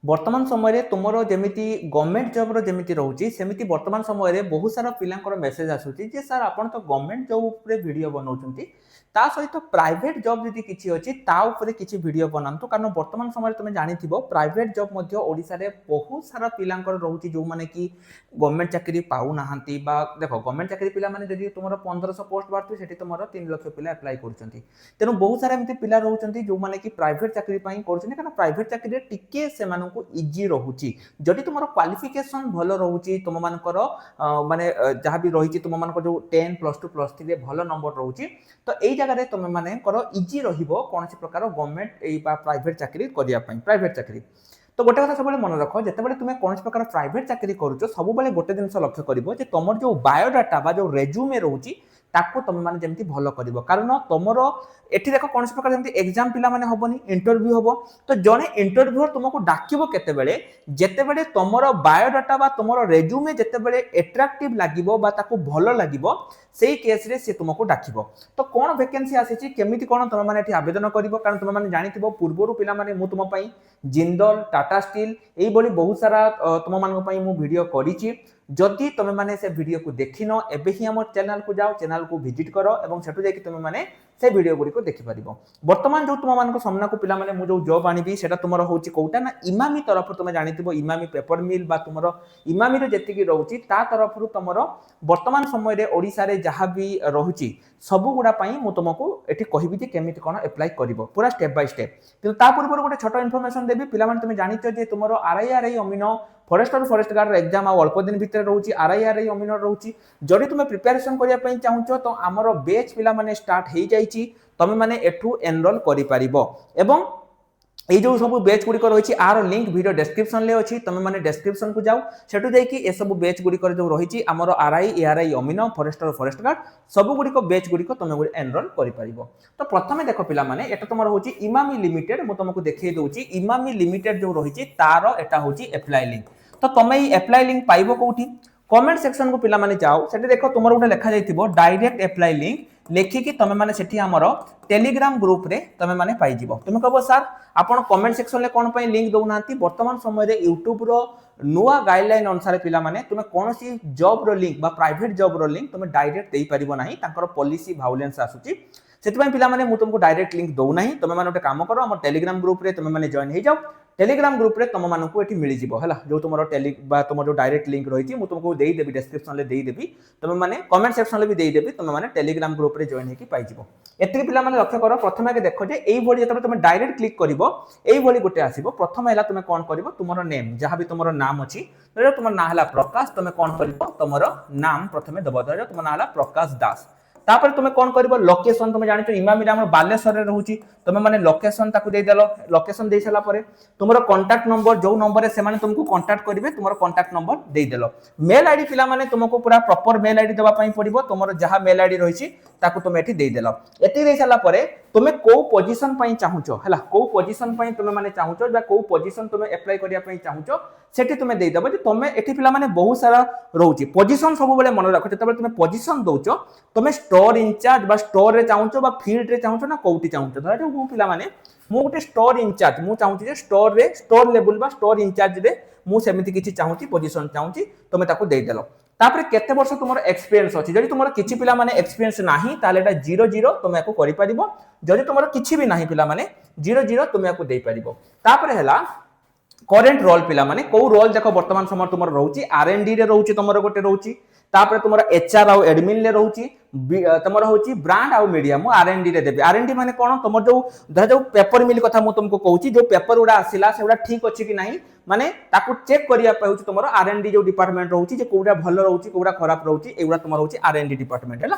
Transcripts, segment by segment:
वर्तमान समय तुमर जमीती गवर्नमेंट जॉब रो जमीती रहउची सेमिति वर्तमान समय रे बहुत सारा पिलांकर मेसेज आसुची जे सर आपण तो गवर्नमेंट जॉब ऊपर वीडियो बनाउचंती ता सहित प्राइवेट जॉब जदी किछि अछि ता ऊपर किछि वीडियो बनांतु कारण वर्तमान समय तुमे जानिथिबो प्राइवेट जॉब मध्ये ओडिसा रे बहुत सारा पिलांकर रहउची जो माने कि गवर्नमेंट चाकरी पाउ नाहंती बा देखो गवर्नमेंट चाकरी पिला माने जदी तुमर 1500 पोस्ट बारतु सेठी तुमर 3 लाख पिला अप्लाई करचंती तेनु बहुत सारा एमती पिला रहउचंती जो माने कि प्राइवेट चाकरी पई करचंती कारण प्राइवेट चाकरी रे टिके से मानकु इजी रहउची जदी तुमर क्वालिफिकेशन भलो रहउची तुम मानकर माने जहां भी रहिची तुम मानकर जो 10 प्लस 2 प्लस 3 रे भलो नंबर रहउची तो एई जगह रे तुम माने कर इजी रहिबो कोनसी प्रकार गवर्नमेंट एई बा प्राइवेट चाकरी करिया पई प्राइवेट चाकरी तो गोटे कथा सब मन रख जिते तुम कौन प्रकार प्राइवेट चाकरी करुच सब गोटे जिन लक्ष्य कर तुम जो बायोडाटा बा जो रेज्यूमे रोची ताको तुम माने जेमती भलो करिवो कारण तुमरो एठी देखो कौन प्रकार जेमती एग्जाम पिला माने हबनी इंटरव्यू हबो तो जने इंटरव्यूअर तुमको डाकिबो केतेबेले जेतेबेले तुमरो बायोडाटा बा तुमरो रेज्यूमे जेतेबेले एट्रैक्टिव लागिवो बा ताको भलो लागिवो सेही केस रे से तुमको डाकिबो तो कोन वैकेंसी आसीची केमिति कोन तुम माने एठी आवेदन करिवो कारण तुम माने जानिथिबो पूर्वरु पिला माने मु तुम पई जिंदल टाटा स्टील एई बोली बहुत सारा तुम मानको पई मु वीडियो करिची जदि तुम माने से वीडियो को देखिनो एबे ही हमर चैनल को जाओ चैनल को विजिट करो एवं सेटु जाई कि तुम माने से वीडियो गुडी को देखि परिबो वर्तमान जो तुम मानको सामना को पिला माने मु जो जॉब आनिबी सेटा तुमरो होची कोउटा ना इमामी तरफ तुम जानिथिबो इमामी पेपर मिल बा तुमरो इमामी रे जेतिकी रहउची ता तरफ रु तुमरो वर्तमान समय रे ओडिसा रे जहा भी रहउची सब गुडा पई मु तुमको एठी कहिबी जे केमिति कोन अप्लाई करिवो पूरा स्टेप बाय स्टेप किंतु ता पूर्व गोटे छोटो इन्फॉर्मेशन देबी पिला माने तुम जानितो जे तुमरो आरआई अमीनो फॉरेस्ट गार्ड एग्जाम अल्प दिन भितर रोची आरआई अमीन रोची जदि तुम प्रिपरेशन करिया पई चाहूचो तो हमरो बैच पिला माने स्टार्ट हेई जाईची तमे माने एठू एनरोल करि परिबो एवं এই जो सब बैच गुडी रही आर लिंक वीडियो डिस्क्रिप्शन ले अच्छी तुम मैंने डिस्क्रिप्शन को जाओ सेठू जाइए ये सब बैच गुडी जो रही आमर आरआई एआरआई अमीन फॉरेस्ट गार्ड सब गुडी बैच गुडी तुम एनरोल कर तो प्रथम देख पिला माने एटा तुम होची इमामी लिमिटेड मु तुमको देखै दउची इमामी लिमिटेड जो रही तार एटा होची अप्लाई लिंक तो तुम ये अप्लाई लिंक पाइबो कोठी कमेंट सेक्शन को पिला माने जाओ सेठी देखो तुमर गोटे लेखा जाइथिबो डायरेक्ट अप्लाई लिंक लेखिकी तुम माने सेठी हमर टेलीग्राम ग्रुप रे तुम माने पाई जिवो तुम कहबो सर आपण कमेंट सेक्शन ले कोन पई लिंक दउनांती वर्तमान समय रे YouTube रो नुआ गाइडलाइन अनुसार पिला माने तुम कोनोसी जॉब रो लिंक बा प्राइवेट जॉब रो लिंक तुम डायरेक्ट देई परिबो नाही तांकर पॉलिसी वायोलेंस आसुची सेति पिला माने मु तुमको डायरेक्ट लिंक दउ नाही तुम माने ओटे काम करो हमर टेलीग्राम ग्रुप रे तुम माने जॉइन हे जाओ टेलीग्राम ग्रुप रे तुम मानकु एठी मिली जिवो हला जो तुमरो टेली बा तुम जो डायरेक्ट लिंक रहिछि मु तुमको देई देबी डिस्क्रिप्शन ले देई देबी तुम माने कमेंट सेक्शन ले भी देई देबी तुम माने टेलीग्राम ग्रुप रे जॉइन हेकी पाई जिवो एति पिला माने लक्ष्य करो प्रथम के देखो जे एई भली जतबे तुम डायरेक्ट क्लिक करिवो एई भली गोटे आसीबो प्रथम हैला तुम कोन करिवो तुमरो नेम जहां भी तुमरो नाम अछि तो तुमरो ना हला प्रकाश तुम कोन करिवो तुमरो नाम प्रथमे दबो तो तुम ना हला प्रकाश दास तापर तुम कौन कर लोकेशन तुम जान इमामी बालेश्वर में रोचे तुम मैंने लोकेशन ताकू दे देलो लोकेशन दे सारा पर तुम कांटेक्ट नंबर जो नंबर से माने तुमको कांटेक्ट करेंगे तुम कांटेक्ट नंबर दे देलो मेल आईडी पिला माने तुमको पूरा प्रॉपर मेल आईडी देबा पई पड़िबो तुमरो जहां मेल आईडी रहिछि ताकू तुम एठी दे देलो एति दे सारा पर तुम को पोजीशन पई चाहुचो हला को पोजीशन पई तुम माने चाहुचो बा को पोजीशन तुम अप्लाई करिया पई चाहुचो सेठी तुम दे देबो जे तुम एठी पिला माने बहुत सारा रहउछि पोजीशन सब बेले मन रखो जतबे तुम पोजीशन दोचो तुम स्टोर इंचार्ज बा स्टोर रे चाहुचो बा फील्ड रे चाहुचो ना कोउटी चाहुचो धरा जो पिला माने मु गोटे स्टोर इंचार्ज मु चाहुची जे स्टोर रे स्टोर लेवल बा स्टोर इंचार्ज रे मु सेमिति किछि चाहुची पोजीशन चाहुची तुम ताको दे देलो तापर केते वर्ष तुमर एक्सपीरियंस अछि जदि तुमर किछि पिला माने एक्सपीरियंस नाही ताले एटा 00 तुम याको करि परिबो जदि तुमर किछि भी नाही पिला माने 00 तुम याको दे परिबो तापर हैला करेंट रोल पिला माने को रोल देखो वर्तमान समय तुमर रहउची आरएनडी रे रहउची तुमर गोटे रहउची तापर तुमर एचआर आउ एडमिन ले रहउची तुमर होची ब्रांड आउ मीडिया मु आरएनडी रे देबे आरएनडी माने कोन तुमर जो पेपर मिल कथा मु तुमको कहूची जो पेपर उडा आसिला सेउडा ठीक अछि कि नाही माने ताकू चेक करिया पाउची तुमर आरएनडी जो डिपार्टमेंट रहउची जे कोउडा भलो रहउची कोउडा खराब रहउची एउडा तुमर होची आरएनडी डिपार्टमेंट हैला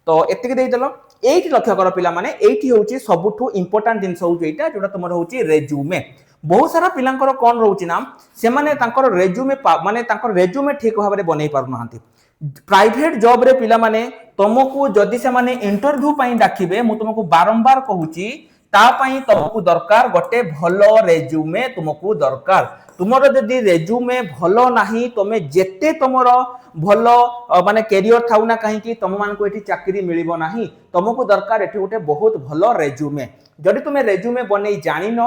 तो एतिक दे देलो एठी लक्ष्य कर पिला माने एठी होची सबुठु इंपोर्टेंट दिन होची एटा जोडा तुमर होची रेज्यूमे बहुत सारा पिलांकर कोन रहउची नाम से माने तांकर रेज्यूमे माने तांकर रेज्यूमे ठीक भाबरे बनै पारु नाहंती प्राइवेट जॉब रे पिला माने तुमको जदि से माने इंटरव्यू पई डाकिबे मु तुमको बारंबार कहूची ता पई तुमको दरकार गोटे भलो रेज्यूमे तुमको दरकार तुमरो जदि रेज्यूमे भलो नाही तमे जेते तुमरो भलो माने कैरियर थाउ ना कहीं कि तुम मान को एठी चाकरी मिलिबो नाही तुमको दरकार एठी गोटे बहुत भलो रेज्यूमे जदि तुमे रेज्यूमे बनै जानिन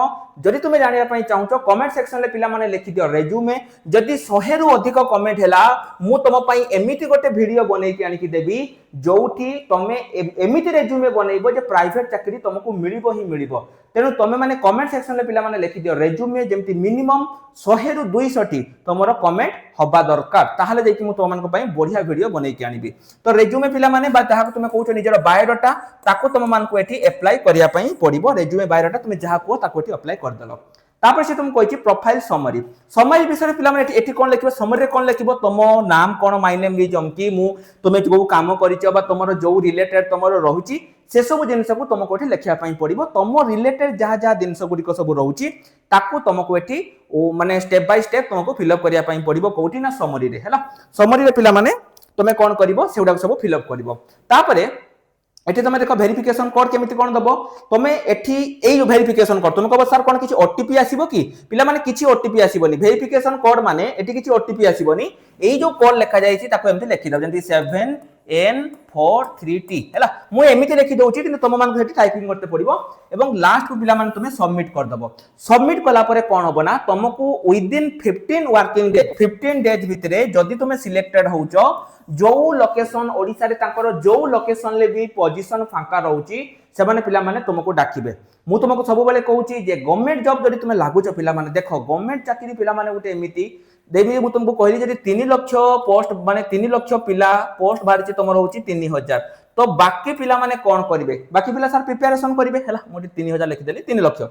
जदि तुमे जानिया पई चाहूचो कमेंट सेक्शन ले पिला माने लिखि दियो रेज्यूमे जदि 100 रु अधिक कमेंट हैला मु तुम पई एमिति गोटे वीडियो बनै के आनि कि देबी जोठी तमे एमिति रेज्यूमे बनैबो जे प्राइवेट चाकरी तुमको मिलिबो ही मिलिबो तेनु तमे माने कमेंट सेक्शन ले पिला माने लिखि दियो रेज्यूमे जेमति मिनिमम 100 रु 200 टी तमरो कमेंट हबा दरकार ताहाले जेकि मु तुम मानको पई बढ़िया वीडियो बनै के आनिबी तो रेज्यूमे पिला माने बा ताहा तुमे कहउछो निजर बायोडाटा ताको तुम मानको एठी अप्लाई करिया पई पड़िबो रेज्यूमे बायोडाटा तुमे जहा को ताको एठी अप्लाई कर देलो तापर से तुम कहछि प्रोफाइल समरी समरी विषय पिला माने एठी कोन लिखिबो समरी रे कोन लिखिबो तुम नाम कोन माय नेम इज अमकी मु तुमे जो काम करिछ बा तमरो जो रिलेटेड तमरो रहुची से सब जिनस को तुमको एठी लिखिया पई पड़िबो तुम रिलेटेड जहा जहा जिनस गुडी को सब रहुची ताको तुमको एठी ओ माने स्टेप बाय स्टेप तुमको फिल अप करिया पई पड़िबो कोठी ना समरी रे हैला समरी रे पिला माने तुमे कोन करिवो सेउडा सब फिल अप करिवो तापरे एठी तुम देखो वेरिफिकेशन कोड केमिति कोन दबो तुमे एठी एई वेरिफिकेशन कोड तुम कहबो सर कोन किछि ओटीपी आसीबो कि पिला माने किछि ओटीपी आसीबोनी वेरिफिकेशन कोड माने एठी किछि ओटीपी आसीबोनी एई जो कोड लेखा जायछि ताको एमति लेखि दब जंती 7N43T हैला मु एमिति लेखि दउछि किंतु तुम मान हेठी टाइपिंग करते पड़िबो एवं लास्ट को पिला माने तुमे सबमिट कर दबो सबमिट कला परे कोन होबो ना तुमको with in 15 working day 15 days भितरे जदी तुमे सिलेक्टेड होउचो जो लोकेशन ओडिसा रे तांकर जो लोकेशन ले भी पोजीशन फांका रहउची से माने पिला माने तुमको डाकिबे मु तुमको सब बेले कहउची जे गवर्नमेंट जॉब जदी तुमे लागुचो पिला माने देखो गवर्नमेंट चाकरी पिला माने उटे एमिति देबी मु तुमको कहली जदी 3 लाख पोस्ट माने 3 लाख पिला पोस्ट बारिची तुमरो होची 3000 तो बाकी पिला माने कोन करिवे बाकी पिला सर प्रिपरेशन करिवे हला मोटी 3000 लिखि देली 3 लाख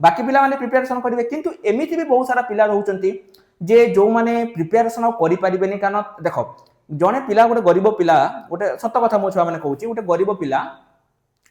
बाकी पिला माने प्रिपरेशन करिवे किंतु एमिति भी बहुत सारा पिला रहउचंती जे जो माने प्रिपरेशन करि परिबेनी कारण देखो जने पिला गोटे गरीब पिला गोटे सत कथा मो छुआ माने कहउची गोटे गरीब पिला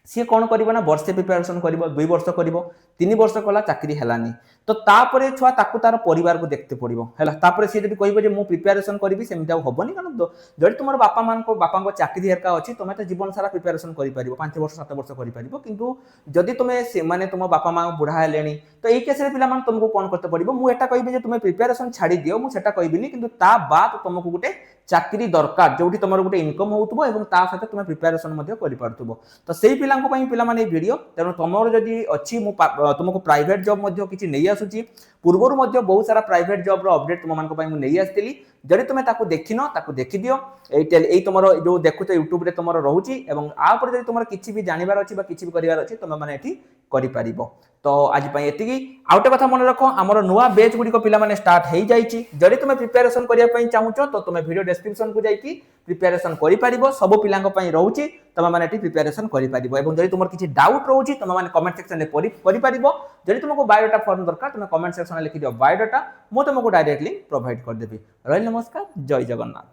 सी कौन करिवो ना वर्षे प्रिपरेशन करिवो 2 वर्ष करिवो 3 वर्ष कला चाकरी हेलानी तो तापरे छुआ ताकू तार परिवार को देखते पड़िवो हैला तापरे सी जदी कहइबो जे मु प्रिपरेशन करिवि सेमिता होबनी कारण जदी तुमर बापा को चाकरी हेरका अछि तमे त जीवन सारा प्रिपरेशन करि परिवो 5 वर्ष 7 वर्ष करि परिवो किंतु जदी तुमे से माने तुम बापा मां बुढा हेलेनी तो एई केस रे पिला मान तुमको कोन करते पड़िवो मु एटा कहइबि जे तुमे प्रिपरेशन छाडी दियो मु सेटा कहइबिनी किंतु ता बाद तुमको गुटे चाकरी दरकार जोठी तुमर गुटे इनकम होउतबो एवं ता साथे तुमे प्रिपरेशन मध्ये करि पारतबो तो सेई पिलांको पई पिला माने वीडियो तेनो तमरो जदी अछि मु तुमको प्राइवेट जॉब मध्ये किछि नै आसुची पूर्वरु मध्ये बहुत सारा प्राइवेट जॉब रो अपडेट तुम मानको पई मु नै आस्तिली जदी तुमे ताको देखिनो ताको देखि दियो एई तुमरो जो देखुतो YouTube रे तुमरो रहउची एवं आ पर जदी तुमरो किछि भी जानिबार अछि बा किछि भी करिवार अछि तुमे माने एठी करि पारिबो तो आज पई एतिकी आउटे कथा मन रखो हमरो नुवा बैच गुडी को पिला माने स्टार्ट हेई जाईची जदी तुमे प्रिपरेशन करिया पई चाहुचो तो तुमे वीडियो डिस्क्रिप्शन को जाईकी प्रिपरेशन करि पारिबो सब पिलांको पई रहउची तुमे माने एठी प्रिपरेशन करि पारिबो एवं जदी तुमर किछि डाउट रहउची तुमे माने कमेंट सेक्शन रे करि पारिबो जदी तुमको बायोडाटा फॉर्म दरकार तुमे कमेंट सेक्शन रे लिखि दियो बायोडाटा मो तुमको डायरेक्टली प्रोवाइड कर देबी रहिल नमस्कार जय जगन्नाथ।